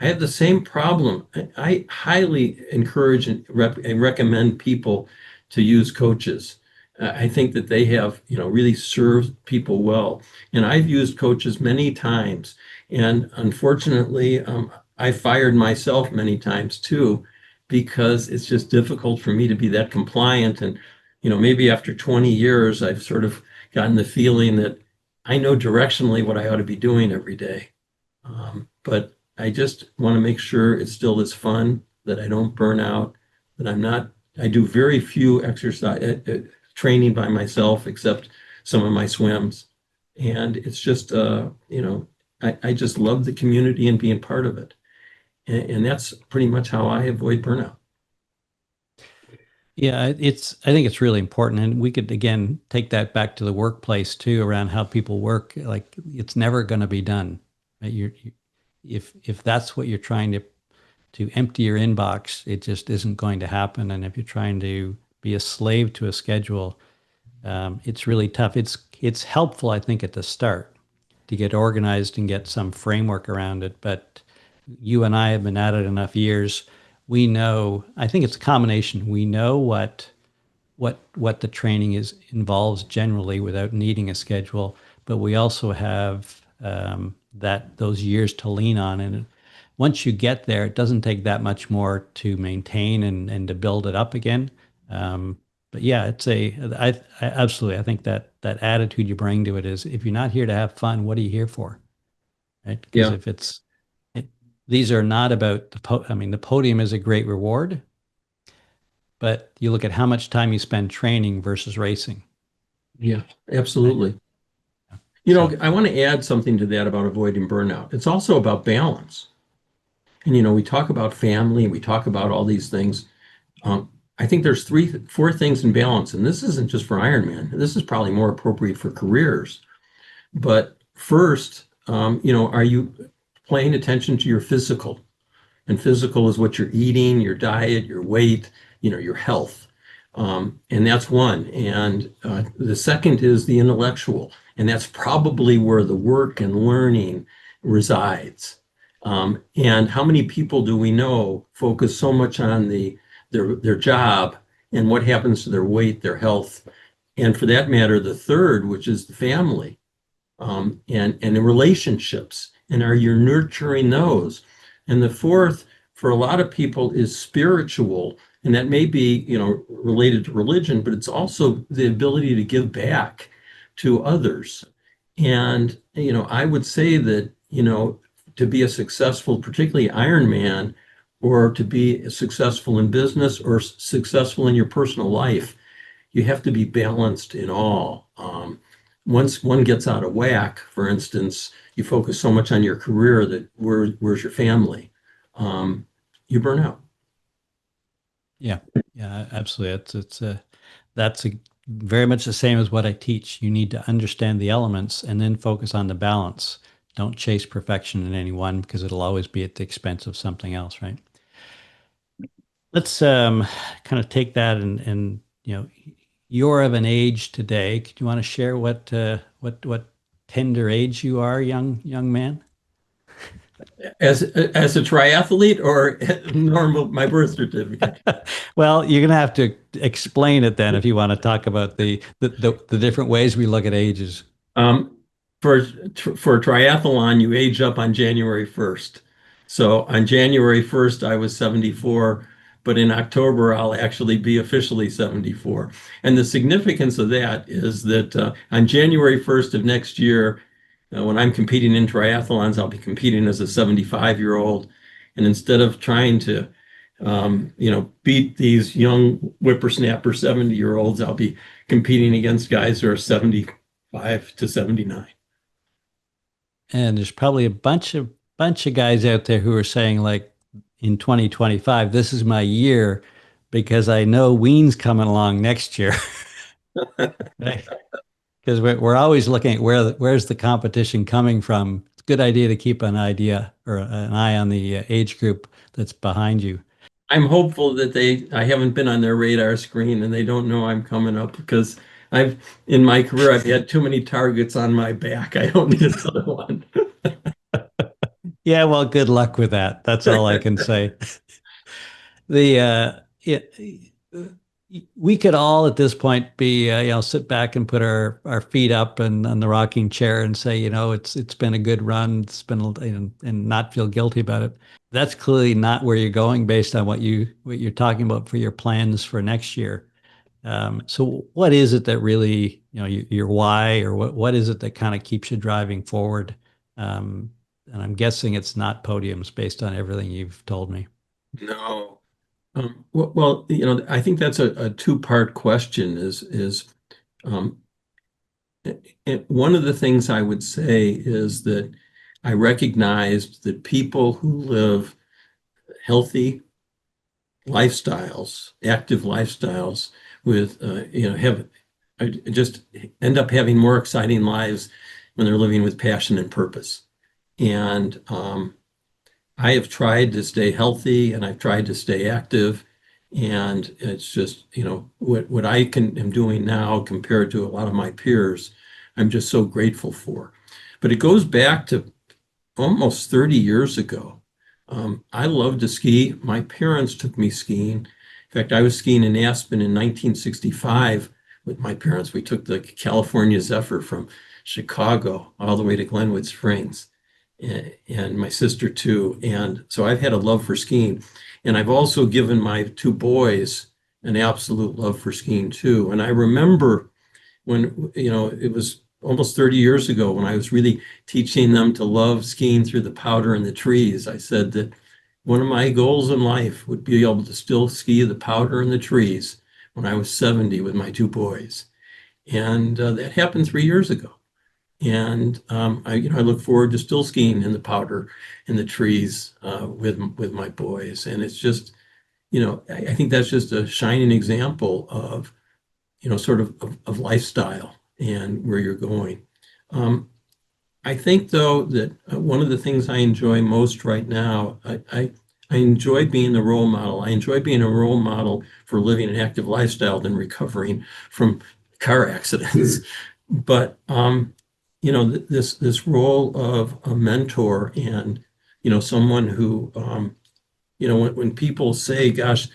[SPEAKER 1] I have the same problem. I highly encourage and recommend people to use coaches. I think that they have, really served people well. And I've used coaches many times. And unfortunately, I fired myself many times too, because it's just difficult for me to be that compliant. And, maybe after 20 years, I've sort of gotten the feeling that I know directionally what I ought to be doing every day. But I just want to make sure it's still as fun, that I don't burn out, that I do very few exercise training by myself, except some of my swims. And it's just, I just love the community and being part of it. And that's pretty much how I avoid burnout.
[SPEAKER 2] Yeah, I think it's really important. And we could again take that back to the workplace too, around how people work. Like it's never going to be done. Right? If that's what you're trying to empty your inbox, it just isn't going to happen. And if you're trying to be a slave to a schedule, it's really tough. It's helpful, I think, at the start to get organized and get some framework around it. But you and I have been at it enough years. We know. I think it's a combination. We know what the training is involves generally without needing a schedule, but we also have that those years to lean on. And once you get there, it doesn't take that much more to maintain and to build it up again. But yeah, I absolutely, I think that attitude you bring to it is, if you're not here to have fun, what are you here for? Right? Because
[SPEAKER 1] Yeah.
[SPEAKER 2] if these are not about I mean, the podium is a great reward, but you look at how much time you spend training versus racing.
[SPEAKER 1] Yeah,
[SPEAKER 2] Right?
[SPEAKER 1] absolutely.
[SPEAKER 2] So
[SPEAKER 1] I want to add something to that about avoiding burnout. It's also about balance. And, we talk about family, we talk about all these things. Um, I think there's four things in balance, and this isn't just for Ironman. This is probably more appropriate for careers. But first, are you paying attention to your physical? And physical is what you're eating, your diet, your weight, your health. And that's one. And the second is the intellectual. And that's probably where the work and learning resides. And how many people do we know focus so much on their job and what happens to their weight, their health, and for that matter, the third, which is the family, and the relationships, and are you nurturing those? And the fourth, for a lot of people, is spiritual, and that may be, related to religion, but it's also the ability to give back to others. And, I would say that, to be a successful, particularly Ironman, or to be successful in business or successful in your personal life, you have to be balanced in all. Once one gets out of whack, for instance, you focus so much on your career that where's your family? Um, you burn out.
[SPEAKER 2] yeah, yeah, absolutely. That's very much the same as what I teach. You need to understand the elements and then focus on the balance. Don't chase perfection in any one, because it'll always be at the expense of something else, right? Let's kind of take that and you're of an age today. Could you want to share what tender age you are, young man?
[SPEAKER 1] As a triathlete or normal, my birth certificate.
[SPEAKER 2] Well, you're gonna have to explain it then if you want to talk about the different ways we look at ages.
[SPEAKER 1] Um, for triathlon, you age up on January 1st. So on January 1st, I was 74, but in October, I'll actually be officially 74. And the significance of that is that on January 1st of next year, when I'm competing in triathlons, I'll be competing as a 75-year-old. And instead of trying to, beat these young whippersnapper 70-year-olds, I'll be competing against guys who are 75 to 79.
[SPEAKER 2] And there's probably a bunch of guys out there who are saying, like, in 2025, this is my year because I know Wien's coming along next year. Right? Because we're always looking at where's the competition coming from. It's a good idea to keep an eye on the age group that's behind you.
[SPEAKER 1] I'm hopeful that I haven't been on their radar screen and they don't know I'm coming up because I've, in my career, I've had too many targets on my back. I don't need another one.
[SPEAKER 2] Yeah, well, good luck with that. That's all I can say. The yeah, we could all at this point be sit back and put our feet up and on the rocking chair and say, it's been a good run. It's been and not feel guilty about it. That's clearly not where you're going based on what you're talking about for your plans for next year. So what is it that really, your why, or what is it that kind of keeps you driving forward? And I'm guessing it's not podiums based on everything you've told me.
[SPEAKER 1] No. I think that's a two-part question um, one of the things I would say is that I recognize that people who live healthy lifestyles, active lifestyles with, have just end up having more exciting lives when they're living with passion and purpose. And I have tried to stay healthy and I've tried to stay active. And it's just, what am doing now compared to a lot of my peers, I'm just so grateful for. But it goes back to almost 30 years ago. I love to ski. My parents took me skiing. In fact, I was skiing in Aspen in 1965 with my parents. We took the California Zephyr from Chicago all the way to Glenwood Springs, and my sister too. And so I've had a love for skiing. And I've also given my two boys an absolute love for skiing too. And I remember when, it was almost 30 years ago when I was really teaching them to love skiing through the powder and the trees. I said that one of my goals in life would be able to still ski the powder and the trees when I was 70 with my two boys. And that happened 3 years ago. And I look forward to still skiing in the powder and the trees with my boys. And it's just, I think that's just a shining example of, sort of lifestyle and where you're going. Um, I think though that one of the things I enjoy most right now, I enjoy being the role model. I enjoy being a role model for living an active lifestyle than recovering from car accidents. But this role of a mentor and someone who when people say, "Gosh,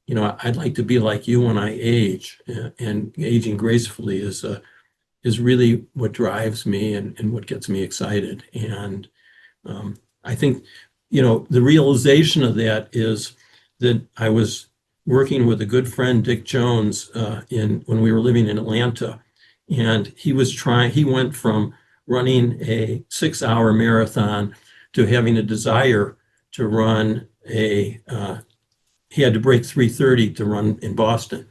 [SPEAKER 1] I'd like to be like you when I age," and aging gracefully is really what drives me and what gets me excited. And I think, the realization of that is that I was working with a good friend, Dick Jones, in when we were living in Atlanta, and he went from running a 6 hour marathon to having a desire to run he had to break 3:30 to run in Boston.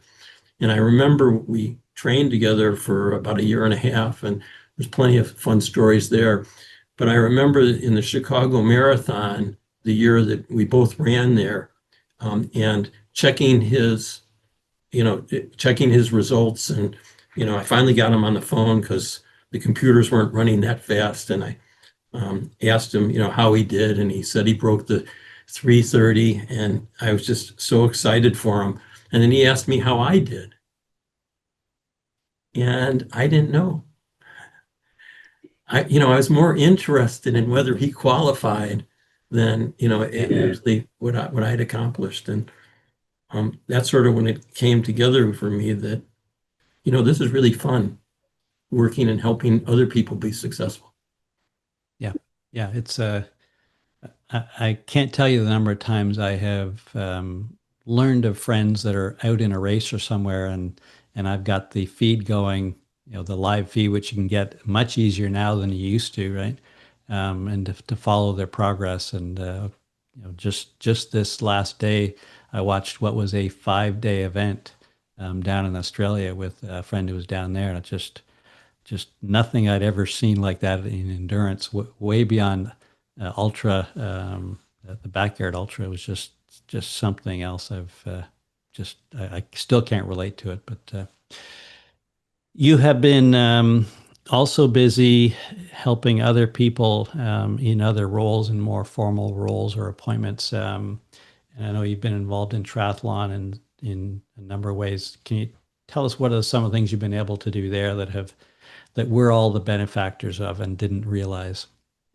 [SPEAKER 1] And I remember we trained together for about a year and a half, and there's plenty of fun stories there. But I remember in the Chicago Marathon, the year that we both ran there, and checking his results, and I finally got him on the phone because the computers weren't running that fast, and I asked him, how he did, and he said he broke the 3:30, and I was just so excited for him. And then he asked me how I did, and I didn't know. I was more interested in whether he qualified than, actually what I'd accomplished. And that's sort of when it came together for me that, this is really fun working and helping other people be successful.
[SPEAKER 2] Yeah. Yeah. I can't tell you the number of times I have learned of friends that are out in a race or somewhere, and I've got the feed going, the live feed, which you can get much easier now than you used to, right? And to follow their progress. And just this last day, I watched what was a 5 day event down in Australia with a friend who was down there, and it just nothing I'd ever seen like that in endurance, way beyond ultra, the backyard ultra was just something else. I still can't relate to it, but you have been also busy helping other people in other roles, in more formal roles or appointments. And I know you've been involved in triathlon and in a number of ways. Can you tell us what are some of the things you've been able to do there that we're all the benefactors of and didn't realize?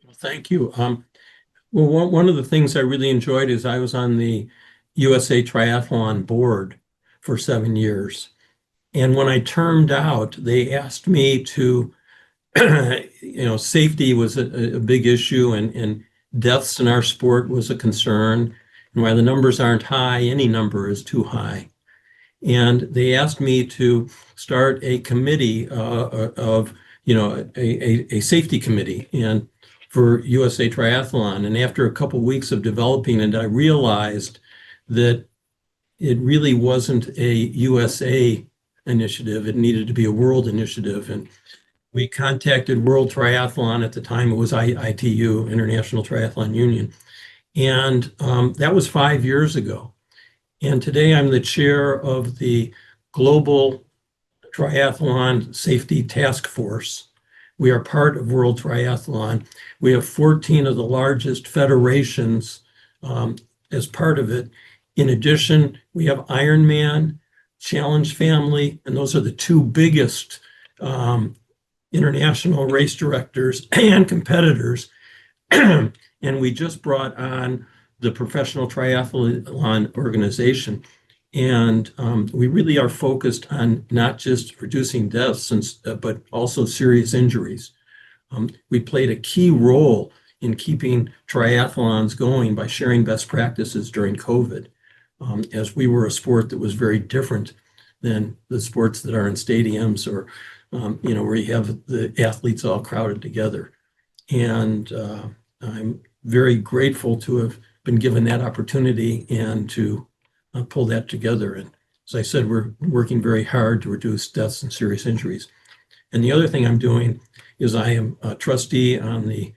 [SPEAKER 1] Well, thank you. Well, one of the things I really enjoyed is I was on the USA Triathlon board for 7 years. And when I termed out, they asked me to, safety was a big issue and deaths in our sport was a concern. And while the numbers aren't high, any number is too high. And they asked me to start a committee of, a safety committee and for USA Triathlon. And after a couple of weeks of developing it, I realized that it really wasn't a USA initiative. It needed to be a world initiative. And we contacted World Triathlon at the time. It was ITU, International Triathlon Union. And that was 5 years ago. And today I'm the chair of the Global Triathlon Safety Task Force. We are part of World Triathlon. We have 14 of the largest federations as part of it. In addition, we have Ironman, Challenge Family, and those are the two biggest international race directors and competitors. And we just brought on the Professional Triathlon Organization. And we really are focused on not just reducing deaths, but also serious injuries. We played a key role in keeping triathlons going by sharing best practices during COVID, as we were a sport that was very different than the sports that are in stadiums or, where you have the athletes all crowded together. And I'm very grateful to have been given that opportunity and to pull that together. And as I said, we're working very hard to reduce deaths and serious injuries. And the other thing I'm doing is I am a trustee on the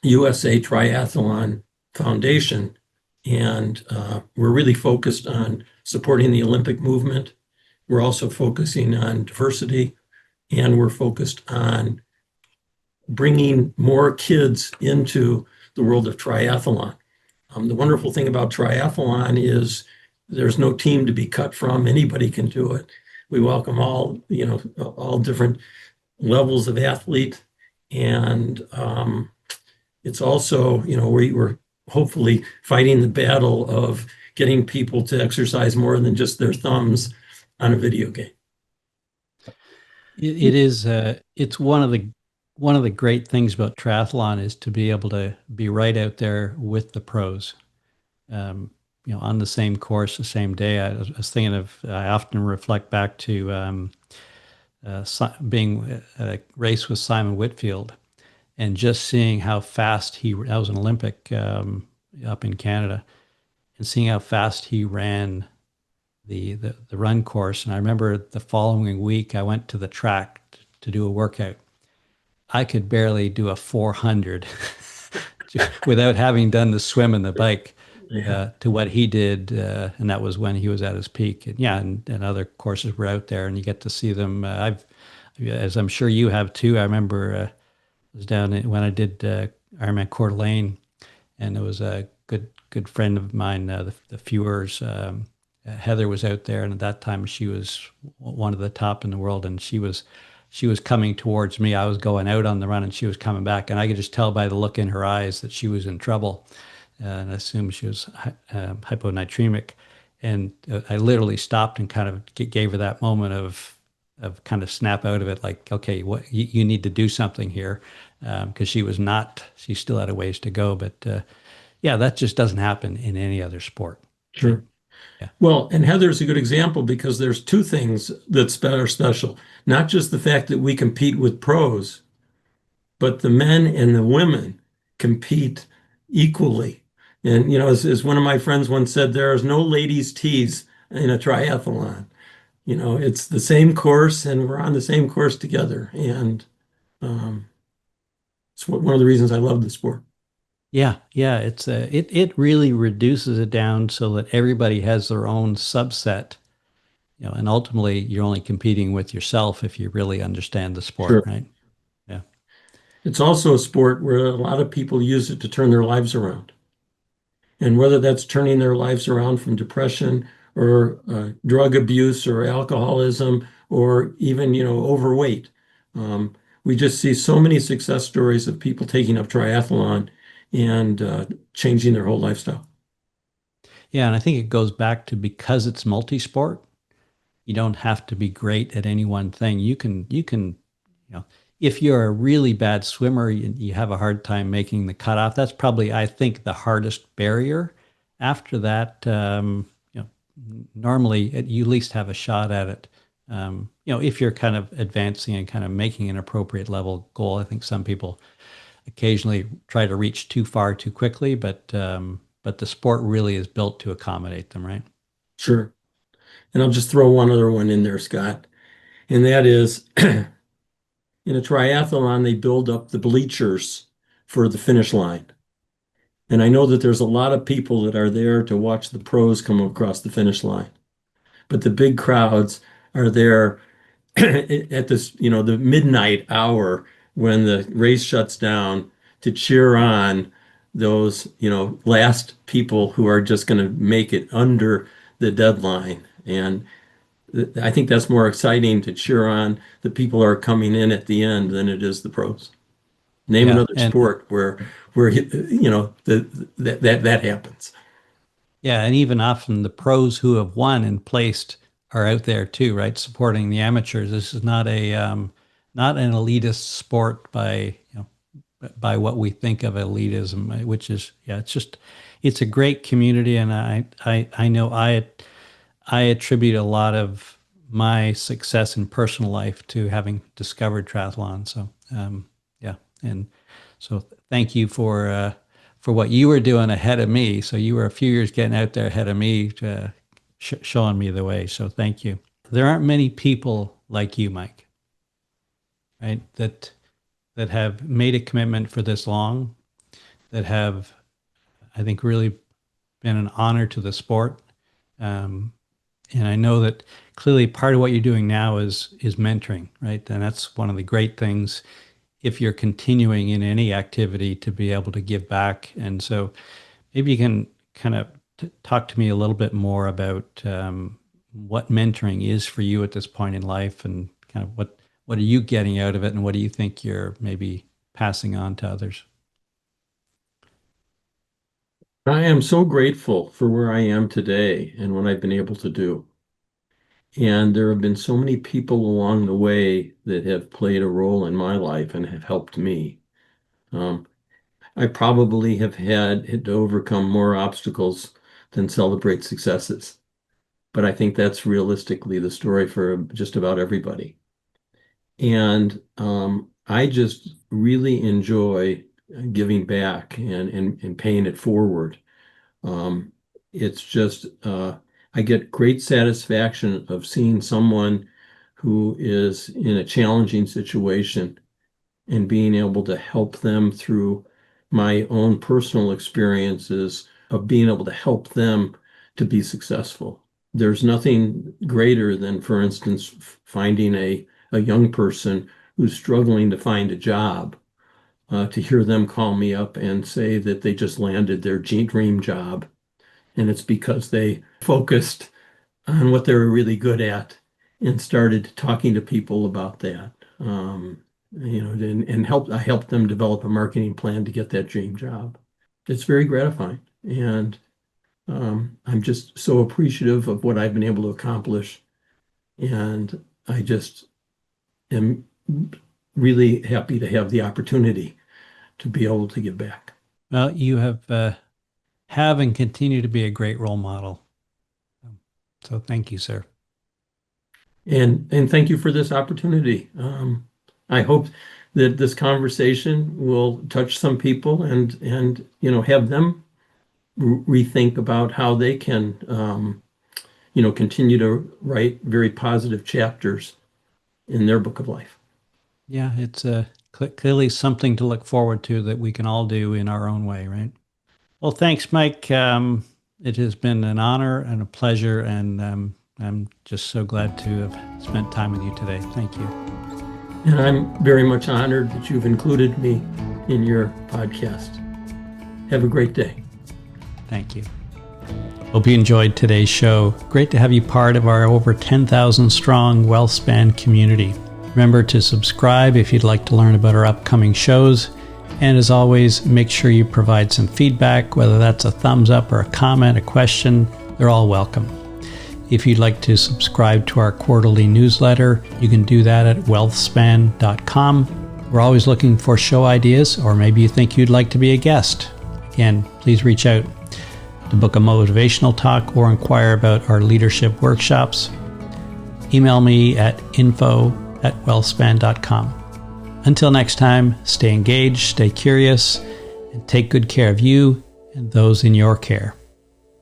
[SPEAKER 1] USA Triathlon Foundation. And we're really focused on supporting the Olympic movement. We're also focusing on diversity, and we're focused on bringing more kids into the world of triathlon. The wonderful thing about triathlon is there's no team to be cut from. Anybody can do it. We welcome all different levels of athlete. And it's also, we're hopefully fighting the battle of getting people to exercise more than just their thumbs on a video game.
[SPEAKER 2] It is it's one of the great things about triathlon is to be able to be right out there with the pros. On the same course, the same day. I was thinking of, I often reflect back to being at a race with Simon Whitfield and just seeing how fast that was an Olympic up in Canada, and seeing how fast he ran the run course. And I remember the following week, I went to the track to do a workout. I could barely do a 400 without having done the swim and the bike to what he did. And that was when he was at his peak. And yeah, and other courses were out there and you get to see them. As I'm sure you have too, I remember I was down when I did Ironman Coeur d'Alene, and it was a good friend of mine, the Fewers. Heather was out there, and at that time she was one of the top in the world, and she was coming towards me. I was going out on the run, and she was coming back, and I could just tell by the look in her eyes that she was in trouble, and I assumed she was hyponatremic. And I literally stopped and kind of gave her that moment of kind of snap out of it, like, okay, what you need to do something here, because she still had a ways to go. But yeah, that just doesn't happen in any other sport.
[SPEAKER 1] Sure.
[SPEAKER 2] Yeah.
[SPEAKER 1] Well, and Heather's a good example because there's two things that are special. Not just the fact that we compete with pros, but the men and the women compete equally. And, as one of my friends once said, there is no ladies' tees in a triathlon. It's the same course and we're on the same course together. And it's one of the reasons I love the sport.
[SPEAKER 2] Yeah, yeah, it really reduces it down so that everybody has their own subset, and ultimately you're only competing with yourself if you really understand the sport,
[SPEAKER 1] Sure.
[SPEAKER 2] right? Yeah.
[SPEAKER 1] It's also a sport where a lot of people use it to turn their lives around. And whether that's turning their lives around from depression or drug abuse or alcoholism or even, overweight. Um, we just see so many success stories of people taking up triathlon and changing their whole lifestyle.
[SPEAKER 2] Yeah, and I think it goes back to because it's multi-sport, you don't have to be great at any one thing. You know, if you're a really bad swimmer, you have a hard time making the cutoff. That's probably, I think, the hardest barrier. After that, normally you at least have a shot at it. If you're kind of advancing and kind of making an appropriate level goal. I think some people occasionally try to reach too far too quickly, but the sport really is built to accommodate them, right?
[SPEAKER 1] Sure. And I'll just throw one other one in there, Scott. And that is in a triathlon, they build up the bleachers for the finish line. And I know that there's a lot of people that are there to watch the pros come across the finish line. But the big crowds are there at this, the midnight hour when the race shuts down to cheer on those, last people who are just going to make it under the deadline. And I think that's more exciting to cheer on the people who are coming in at the end than it is the pros. Name
[SPEAKER 2] Yeah,
[SPEAKER 1] another
[SPEAKER 2] and
[SPEAKER 1] sport where that happens.
[SPEAKER 2] yeah, and even often the pros who have won and placed are out there too, right? Supporting the amateurs. This is not an elitist sport by what we think of elitism, which is yeah, it's a great community, and I know I attribute a lot of my success in personal life to having discovered triathlon. So yeah, and so thank you for what you were doing ahead of me. So you were a few years getting out there ahead of me, to showing me the way. So thank you. There aren't many people like you, Mike, right? That have made a commitment for this long, that have, I think, really been an honor to the sport. Um, and I know that clearly part of what you're doing now is mentoring, right? And that's one of the great things if you're continuing in any activity to be able to give back. And so maybe you can kind of talk to me a little bit more about what mentoring is for you at this point in life, and kind of what are you getting out of it, and what do you think you're maybe passing on to others?
[SPEAKER 1] I am so grateful for where I am today and what I've been able to do. And there have been so many people along the way that have played a role in my life and have helped me. Um, I probably have had to overcome more obstacles than celebrate successes. But I think that's realistically the story for just about everybody. And I just really enjoy giving back and paying it forward. Um, it's just, I get great satisfaction of seeing someone who is in a challenging situation and being able to help them through my own personal experiences of being able to help them to be successful. There's nothing greater than, for instance, finding a young person who's struggling to find a job, to hear them call me up and say that they just landed their dream job. And it's because they focused on what they were really good at and started talking to people about that. I helped them develop a marketing plan to get that dream job. It's very gratifying. And I'm just so appreciative of what I've been able to accomplish. And I just am really happy to have the opportunity to be able to give back.
[SPEAKER 2] Well, you have and continue to be a great role model. So thank you, sir.
[SPEAKER 1] And thank you for this opportunity. I hope that this conversation will touch some people and have them rethink about how they can continue to write very positive chapters in their book of life.
[SPEAKER 2] Yeah, it's clearly something to look forward to that we can all do in our own way, right? Well, thanks, Mike. It has been an honor and a pleasure, and I'm just so glad to have spent time with you today. Thank you.
[SPEAKER 1] And I'm very much honored that you've included me in your podcast. Have a great day.
[SPEAKER 2] Thank you. Hope you enjoyed today's show. Great to have you part of our over 10,000 strong WellSpan community. Remember to subscribe if you'd like to learn about our upcoming shows. And as always, make sure you provide some feedback, whether that's a thumbs up or a comment, a question. They're all welcome. If you'd like to subscribe to our quarterly newsletter, you can do that at wealthspan.com. We're always looking for show ideas, or maybe you think you'd like to be a guest. Again, please reach out to book a motivational talk or inquire about our leadership workshops. Email me at info@wealthspan.com. Until next time, stay engaged, stay curious, and take good care of you and those in your care.